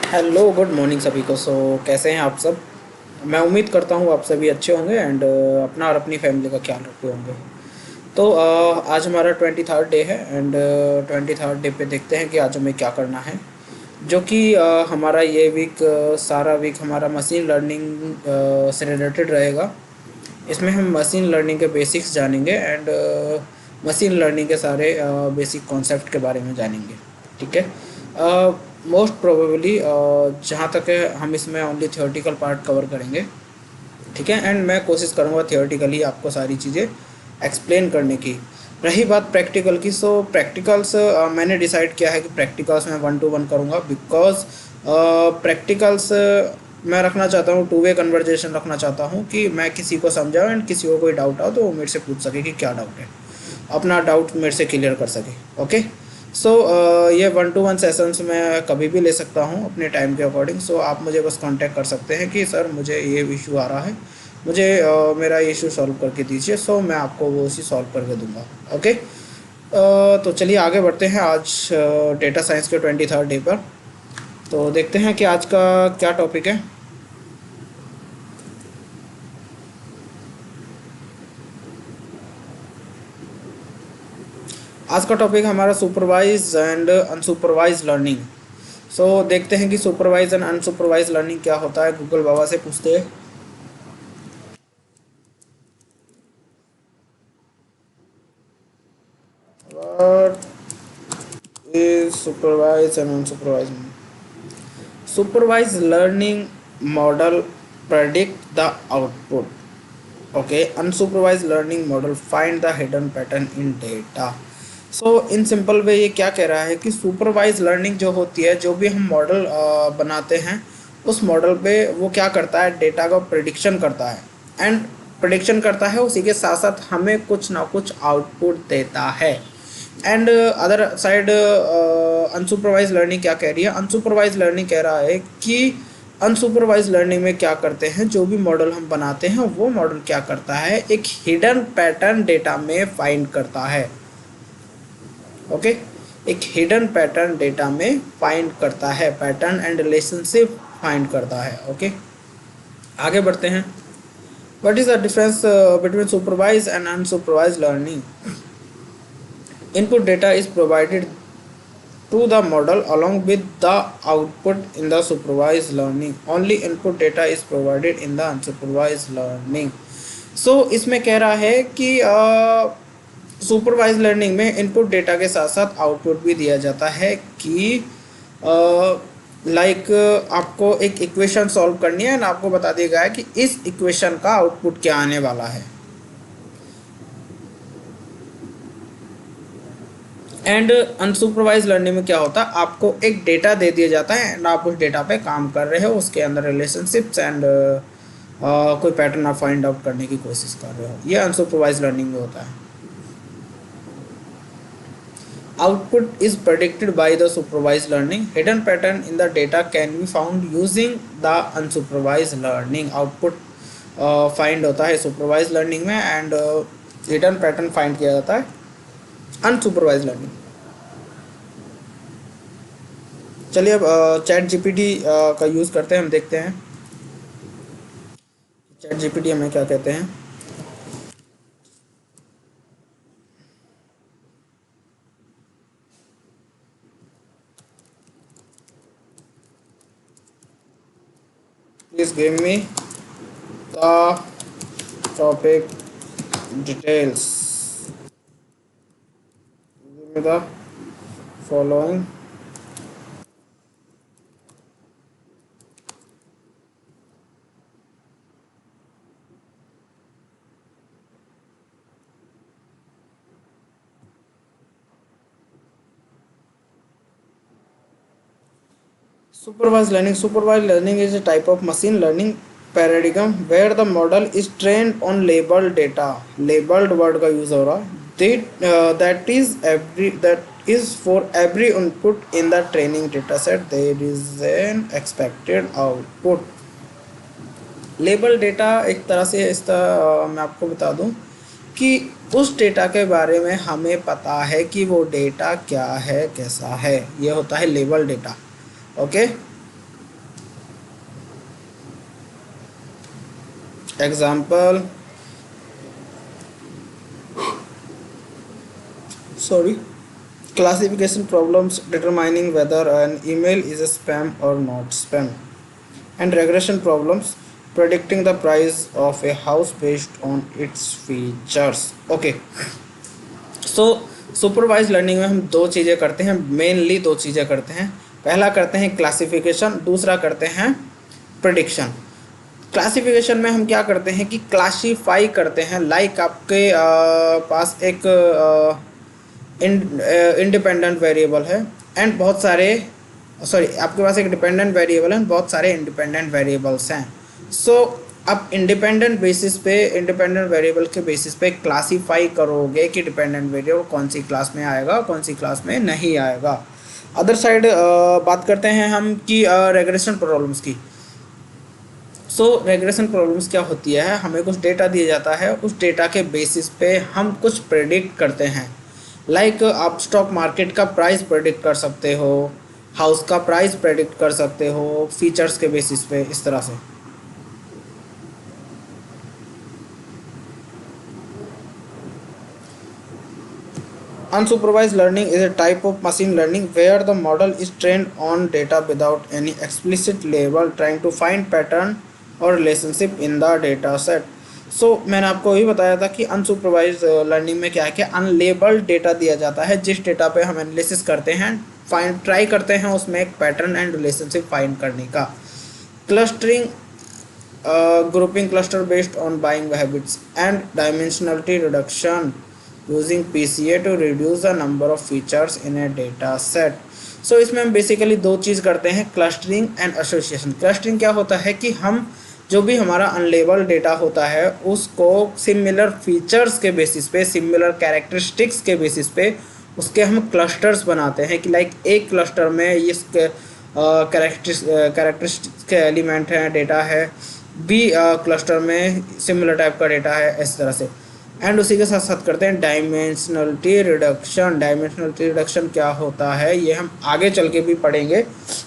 Hello, good morning सभी को। कैसे हैं आप सब? मैं उम्मीद करता हूँ आप सभी अच्छे होंगे एंड अपना और अपनी फैमिली का ख्याल रखते होंगे। तो आज हमारा 23rd डे है एंड 23rd डे पे देखते हैं कि आज हमें क्या करना है। जो कि हमारा ये वीक सारा वीक हमारा मशीन लर्निंग से रिलेटेड रहेगा। इसमें हम मशीन लर्निंग के बेसिक्स जानेंगे एंड मशीन लर्निंग के सारे बेसिक कॉन्सेप्ट के बारे में जानेंगे। ठीक है। मोस्ट प्रोबेबली जहाँ तक है हम इसमें ओनली थियोरेटिकल पार्ट कवर करेंगे। ठीक है, एंड मैं कोशिश करूँगा थियोरेटिकली आपको सारी चीज़ें एक्सप्लेन करने की। रही बात प्रैक्टिकल की, सो प्रैक्टिकल्स मैंने डिसाइड किया है कि प्रैक्टिकल्स मैं 1-to-1 करूँगा, बिकॉज प्रैक्टिकल्स मैं रखना चाहता हूँ, टू वे कन्वर्जेशन रखना चाहता हूँ कि मैं किसी को समझाऊँ एंड किसी को कोई डाउट आओ तो वो मेरे से पूछ सके कि क्या डाउट है, अपना डाउट मेरे से क्लियर कर सके। ओके। सो ये 1-to-1 सेशंस मैं कभी भी ले सकता हूँ अपने टाइम के अकॉर्डिंग। सो आप मुझे बस कांटेक्ट कर सकते हैं कि सर मुझे ये इशू आ रहा है, मुझे मेरा इशू सॉल्व करके दीजिए। सो मैं आपको वो उसी सॉल्व करके दूंगा। ओके। तो चलिए आगे बढ़ते हैं आज डेटा साइंस के 23rd डे पर। तो देखते हैं कि आज का क्या टॉपिक है। आज का टॉपिक हमारा सुपरवाइज एंड अनसुपरवाइज लर्निंग। सो देखते हैं कि सुपरवाइज एंड अनसुपरवाइज लर्निंग क्या होता है, गूगल बाबा से पूछते हैं। What is supervised and unsupervised? Supervised learning model predict the output. Okay, unsupervised learning model find the hidden pattern in data. So in simple way ये क्या कह रहा है कि सुपरवाइज लर्निंग जो होती है, जो भी हम मॉडल बनाते हैं उस मॉडल पे वो क्या करता है, डेटा का प्रिडिक्शन करता है एंड प्रिडिक्शन करता है, उसी के साथ साथ हमें कुछ ना कुछ आउटपुट देता है। And other side unsupervised learning क्या कह रही है, अनसुपरवाइज लर्निंग कह रहा है कि अनसुपरवाइज लर्निंग में क्या करते हैं, जो भी मॉडल हम बनाते हैं वो मॉडल क्या करता है, एक हिडन पैटर्न डेटा में फाइंड करता है। ओके। एक हिडन पैटर्न डेटा में फाइंड करता है, पैटर्न एंड रिलेशनशिप फाइंड करता है। ओके। आगे बढ़ते हैं। What is the difference between supervised and unsupervised learning? Input data is provided to the model along with the output in the supervised learning. Only input data is provided in the unsupervised learning. So इसमें कह रहा है कि supervise learning में input data के साथ साथ output भी दिया जाता है कि लाइक आपको एक इक्वेशन सॉल्व करनी है एंड आपको बता दिया गया है कि इस इक्वेशन का आउटपुट क्या आने वाला है। एंड अनसुपरवाइज लर्निंग में क्या होता है, आपको एक डेटा दे दिया जाता है एंड आप उस डेटा पे काम कर रहे हो, उसके अंदर रिलेशनशिप्स एंड कोई पैटर्न आप फाइंड आउट करने की कोशिश कर रहे हो। ये अनसुपरवाइज लर्निंग में होता है। Output is predicted by the supervised learning. Hidden pattern in the data can be found using the unsupervised learning. Output find होता है सुपरवाइज लर्निंग में एंड हिडन पैटर्न फाइंड किया जाता है अनसुपरवाइज लर्निंग। चलिए अब चैट जीपीटी का use करते हैं, हम देखते हैं चैट जीपीटी हमें क्या कहते हैं। Please give me the topic details, give me the following supervised learning. Supervised learning is a type of machine learning paradigm where the model is trained on labeled data. Labeled word का use हो रहा है। That is for every input in the training data set there is an expected output. Label data एक तरह से इस तरह मैं आपको बता दूं कि उस डेटा के बारे में हमें पता है कि वो डेटा क्या है, कैसा है। ये होता है label data. Okay. Example, sorry, classification problems determining whether an email is a spam or not spam, and regression problems predicting the price of a house based on its features. Okay, so supervise learning में हम दो चीज़ें करते हैं, mainly दो चीज़ें करते हैं। पहला करते हैं क्लासिफिकेशन, दूसरा करते हैं प्रिडिक्शन। क्लासिफिकेशन में हम क्या करते हैं कि क्लासीफाई करते हैं, लाइक आपके पास एक इंडिपेंडेंट वेरिएबल है एंड बहुत सारे, सॉरी, आपके पास एक डिपेंडेंट वेरिएबल है, बहुत सारे इंडिपेंडेंट वेरिएबल्स हैं। सो अब इंडिपेंडेंट बेसिस पे, इंडिपेंडेंट वेरिएबल के बेसिस पे क्लासीफाई करोगे कि डिपेंडेंट वेरिएबल कौन सी क्लास में आएगा, कौन सी क्लास में नहीं आएगा। अदर साइड बात करते हैं हम कि रेग्रेशन प्रॉब्लम्स की। सो रेग्रेशन प्रॉब्लम्स क्या होती है, हमें कुछ डेटा दिया जाता है, उस डेटा के बेसिस पे हम कुछ प्रेडिक्ट करते हैं। लाइक आप स्टॉक मार्केट का प्राइस प्रेडिक्ट कर सकते हो, हाउस का प्राइस प्रेडिक्ट कर सकते हो फीचर्स के बेसिस पे, इस तरह से। Unsupervised learning is a type of machine learning where the model is trained on data without any explicit label, trying to find pattern or relationship in the data set. सो मैंने आपको यही बताया था कि अनसुपरवाइज लर्निंग में क्या है कि अनलेबल्ड डेटा दिया जाता है, जिस डेटा पे हम एनालिसिस करते हैं, फाइंड ट्राई करते हैं उसमें एक पैटर्न एंड रिलेशनशिप फाइंड करने का। Clustering, grouping cluster based on buying habits and dimensionality reduction using PCA to reduce the number of features in a data set. So इसमें हम बेसिकली दो चीज़ करते हैं, क्लस्टरिंग एंड एसोसिएशन। क्लस्टरिंग क्या होता है कि हम जो भी हमारा अनलेबल्ड डेटा होता है उसको सिमिलर फीचर्स के बेसिस पे, सिमिलर कैरेक्टरिस्टिक्स के बेसिस पे उसके हम क्लस्टर्स बनाते हैं कि लाइक एक क्लस्टर में इस कैरेक्टरिस्टिक्स के एलिमेंट हैं, डेटा है, बी क्लस्टर में सिमिलर टाइप का डेटा है, इस तरह से। एंड उसी के साथ साथ करते हैं डायमेंशनलिटी रिडक्शन। डायमेंशनलिटी रिडक्शन क्या होता है ये हम आगे चल के भी पढ़ेंगे,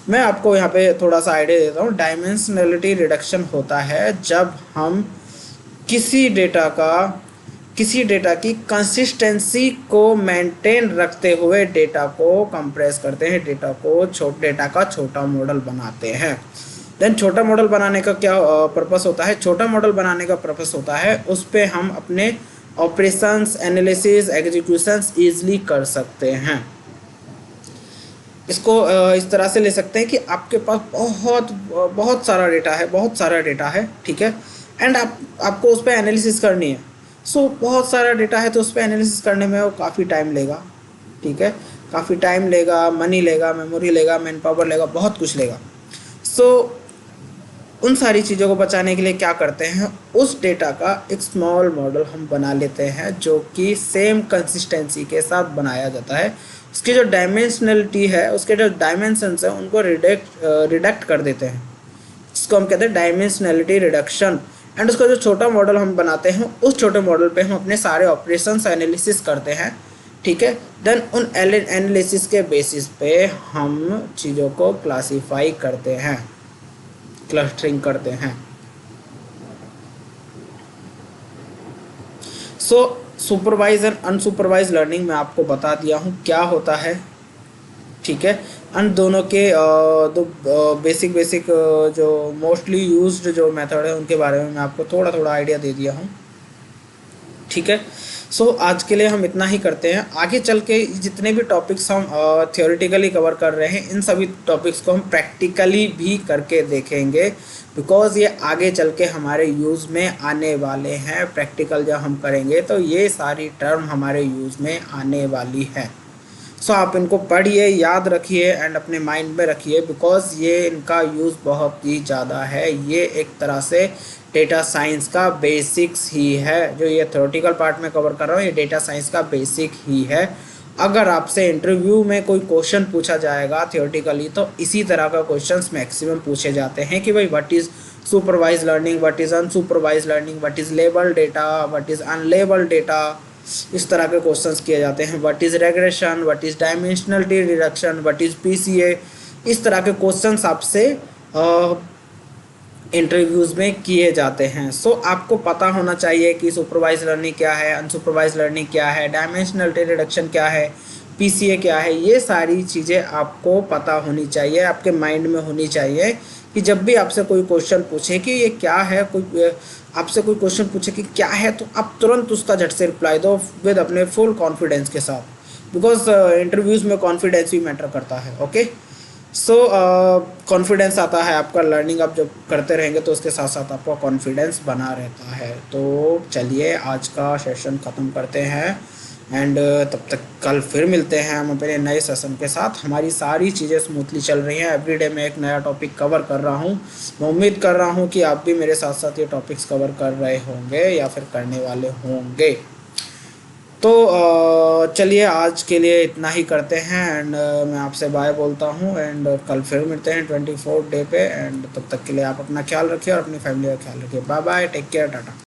मैं आपको यहाँ पे थोड़ा सा आइडिया देता हूँ। डायमेंशनलिटी रिडक्शन होता है जब हम किसी डेटा की कंसिस्टेंसी को मेंटेन रखते हुए डेटा को कंप्रेस करते हैं, डेटा का छोटा मॉडल बनाते हैं। देन छोटा मॉडल बनाने का क्या पर्पस होता है, छोटा मॉडल बनाने का पर्पस होता है उस पर हम अपने ऑपरेशंस, एनालिसिस, एग्जीक्यूशंस ईजिली कर सकते हैं। इसको इस तरह से ले सकते हैं कि आपके पास बहुत सारा डेटा है, ठीक है, एंड आपको उस पर एनालिसिस करनी है। सो बहुत सारा डेटा है तो उस पर एनालिसिस करने में वो काफ़ी टाइम लेगा, ठीक है, काफ़ी टाइम लेगा, मनी लेगा, मेमोरी लेगा, मैन पावर लेगा, बहुत कुछ लेगा। सो उन सारी चीज़ों को बचाने के लिए क्या करते हैं, उस डेटा का एक स्मॉल मॉडल हम बना लेते हैं जो कि सेम कंसिस्टेंसी के साथ बनाया जाता है। उसकी जो डायमेंशनलिटी है, उसके जो डायमेंशंस हैं उनको रिडक्ट कर देते हैं, इसको हम कहते हैं डायमेंशनलिटी रिडक्शन। एंड उसका जो छोटा मॉडल हम बनाते हैं उस छोटे मॉडल पे हम अपने सारे ऑपरेशंस एनालिसिस करते हैं, ठीक है। देन उन एनालिसिस के बेसिस पे हम चीज़ों को क्लासीफाई करते हैं, क्लस्टरिंग करते हैं। सो सुपरवाइज एंड अनसुपरवाइज लर्निंग में आपको बता दिया हूँ क्या होता है, ठीक है। अन दोनों के दो बेसिक जो मोस्टली यूज्ड जो मेथड है उनके बारे में मैं आपको थोड़ा थोड़ा आइडिया दे दिया हूँ, ठीक है। सो आज के लिए हम इतना ही करते हैं। आगे चल के जितने भी टॉपिक्स हम थियोरेटिकली कवर कर रहे हैं, इन सभी टॉपिक्स को हम प्रैक्टिकली भी करके देखेंगे, बिकॉज ये आगे चल के हमारे यूज़ में आने वाले हैं। प्रैक्टिकल जब हम करेंगे तो ये सारी टर्म हमारे यूज़ में आने वाली है। सो आप इनको पढ़िए, याद रखिए एंड अपने माइंड में रखिए, बिकॉज ये इनका यूज़ बहुत ही ज़्यादा है। ये एक तरह से डेटा साइंस का बेसिक्स ही है, जो ये थ्योरेटिकल पार्ट में कवर कर रहा हूँ, ये डेटा साइंस का बेसिक ही है। अगर आपसे इंटरव्यू में कोई क्वेश्चन पूछा जाएगा थ्योरेटिकली तो इसी तरह का क्वेश्चंस मैक्सिमम पूछे जाते हैं कि भाई what is supervised learning, what is unsupervised learning, what is labelled data, what is unlabelled data, इस तरह के क्वेश्चंस किए जाते हैं। What is regression, what is dimensionality reduction, what is PCA, इस तरह के क्वेश्चंस आपसे इंटरव्यूज़ में किए जाते हैं। सो आपको पता होना चाहिए कि सुपरवाइज लर्निंग क्या है, अनसुपरवाइज लर्निंग क्या है, डायमेंशनल रिडक्शन क्या है, पीसीए क्या है। ये सारी चीज़ें आपको पता होनी चाहिए, आपके माइंड में होनी चाहिए कि जब भी आपसे कोई क्वेश्चन पूछे कि ये क्या है, कोई आपसे कोई क्वेश्चन पूछे कि क्या है, तो आप तुरंत उसका झट से रिप्लाई दो विद अपने फुल कॉन्फिडेंस के साथ, बिकॉज इंटरव्यूज़ में कॉन्फिडेंस भी मैटर करता है। ओके, सो कॉन्फिडेंस आता है आपका, लर्निंग आप जब करते रहेंगे तो उसके साथ साथ आपका कॉन्फिडेंस बना रहता है। तो चलिए आज का सेशन ख़त्म करते हैं एंड तब तक कल फिर मिलते हैं हम अपने नए सेशन के साथ। हमारी सारी चीज़ें स्मूथली चल रही हैं, एवरीडे मैं एक नया टॉपिक कवर कर रहा हूँ। मैं उम्मीद कर रहा हूँ कि आप भी मेरे साथ साथ ये टॉपिक्स कवर कर रहे होंगे या फिर करने वाले होंगे। तो चलिए आज के लिए इतना ही करते हैं एंड मैं आपसे बाय बोलता हूँ एंड कल फिर मिलते हैं 24 डे पे। एंड तब तक के लिए आप अपना ख्याल रखिए और अपनी फैमिली का ख्याल रखिए। Bye bye, take care, Tata.